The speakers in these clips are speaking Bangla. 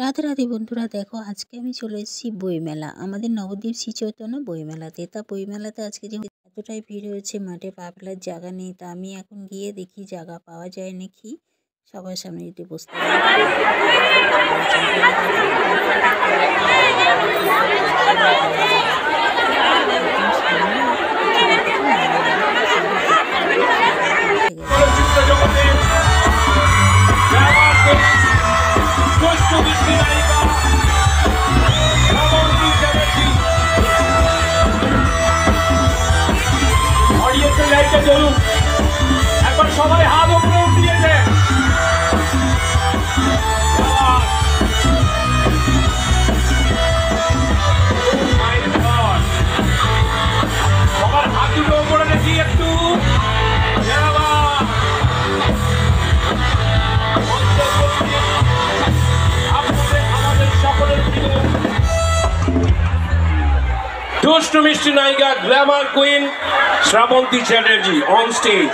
রাধে রাধে বন্ধুরা, দেখো আজকে আমি চলে এসেছি বইমেলা, আমাদের নবদ্বীপ শ্রী চৈতন্য বইমেলাতে। তা বইমেলাতে আজকে যে এতটাই ভিড় হয়েছে, মাঠে পা ফেলার জায়গা নেই। তা আমি এখন গিয়ে দেখি জায়গা পাওয়া যায় নাকি সবার সামনে যদি বসতে একবার সবাই হাত উপরে উঠিয়ে দেন। সবার হাত দুটো উপরে দেখি একটু। আমাদের সকলের প্রিয় দুষ্টু মিষ্টি নায়িকা glamour queen Srabanti Chatterjee on stage.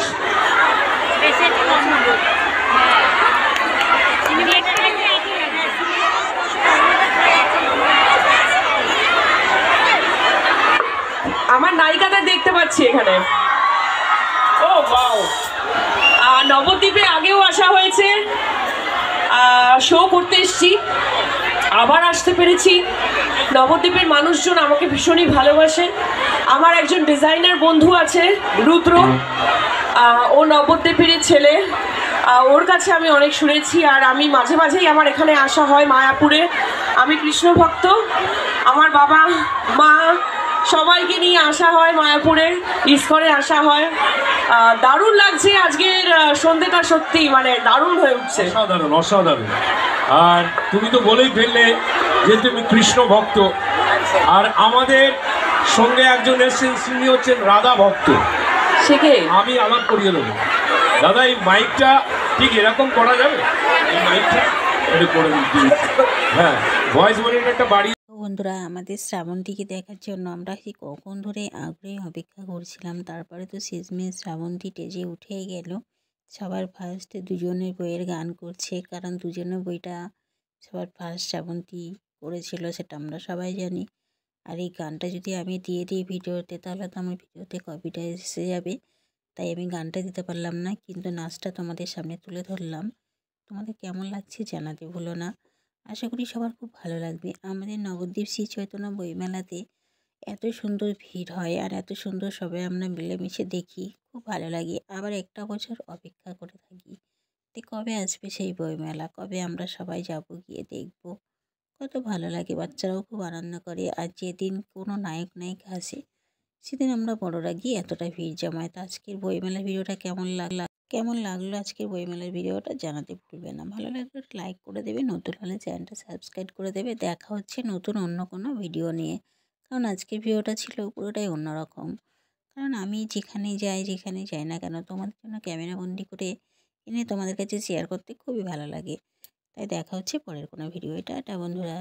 আমার নায়িকাদের দেখতে পাচ্ছি এখানে। Oh wow! নবদ্বীপে আগেও আসা হয়েছে, শো করতে এসেছি, আবার আসতে পেরেছি। নবদ্বীপের মানুষজন আমাকে ভীষণই ভালোবাসে। আমার একজন ডিজাইনার বন্ধু আছে রুদ্র, ও নবদ্বীপের ছেলে। ওর কাছে আমি অনেক শুনেছি, আর আমি মাঝে মাঝেই আমার এখানে আসা হয় মায়াপুরে। আমি কৃষ্ণ ভক্ত, আমার বাবা মা সবাইকে নিয়ে আসা হয় মায়াপুরে, ইস্কনে আসা হয়। দারুণ লাগছে আজকের সন্ধ্যেটা, সত্যি মানে দারুণ হয়ে উঠছে। অসাধারণ অসাধারণ। আর তুমি তো বলেই ফেললে যে তুমি কৃষ্ণ ভক্ত, আর আমাদের সঙ্গে একজন এসেছেন, তিনি হচ্ছেন রাধা ভক্ত। সেকে আমি আলাপ করিয়ে দেবো। দাদা, এই মাইকটা ঠিক এরকম করা যাবে? এই মাইকটা এটা করে দিচ্ছি। হ্যাঁ, ভয়েস ওভারের একটা বাড়ি। বন্ধুরা, আমাদের শ্রাবন্তীকে দেখার জন্য আমরা সেই কখন ধরে আগ্রহে অপেক্ষা করছিলাম। তারপরে তো শেষমেশ শ্রাবন্তী স্টেজে উঠে গেল। সবার ফার্স্টে দুজনের বইয়ের গান করছে, কারণ দুজনের বইটা সবার ফার্স্ট শ্রাবন্তী করেছিল, সেটা আমরা সবাই জানি। আর এই গানটা যদি আমি দিয়ে দিই ভিডিওতে, তাহলে তো আমার ভিডিওতে কপিটা এসে যাবে, তাই আমি গানটা দিতে পারলাম না, কিন্তু নাচটা তোমাদের সামনে তুলে ধরলাম। তোমাদের কেমন লাগছে জানাতে ভুলো না। আশা করি সবার খুব ভালো লাগবে। আমাদের নবদ্বীপ শ্রী চৈতন্য বইমেলাতে এত সুন্দর ভিড় হয়, আর এত সুন্দর সবাই আমরা মিলেমিশে দেখি, খুব ভালো লাগে। আবার একটা বছর অপেক্ষা করে থাকি যে কবে আসবে সেই বইমেলা, কবে আমরা সবাই যাব, গিয়ে দেখব। কত ভালো লাগে, বাচ্চারাও খুব আনন্দ করে। আর যেদিন কোনো নায়ক নায়িকা আসে, সেদিন আমরা বড়রা গিয়ে এতটা ভিড় জমায়। তো আজকের বইমেলার ভিডিওটা কেমন লাগলো আজকের বইমেলার ভিডিওটা জানাতে ভুলবে না। ভালো লাগলে লাইক করে দেবে, নতুন হলে চ্যানেলটা সাবস্ক্রাইব করে দেবে। দেখা হচ্ছে নতুন অন্য কোনো ভিডিও নিয়ে, কারণ আজকের ভিডিওটা ছিল পুরোটাই অন্যরকম। কারণ আমি যেখানে যাই না কেন, তোমাদের জন্য ক্যামেরা বন্দি করে এনে তোমাদের কাছে শেয়ার করতে খুবই ভালো লাগে। তাই দেখা হচ্ছে পরের কোনো ভিডিও। এটা বন্ধুরা।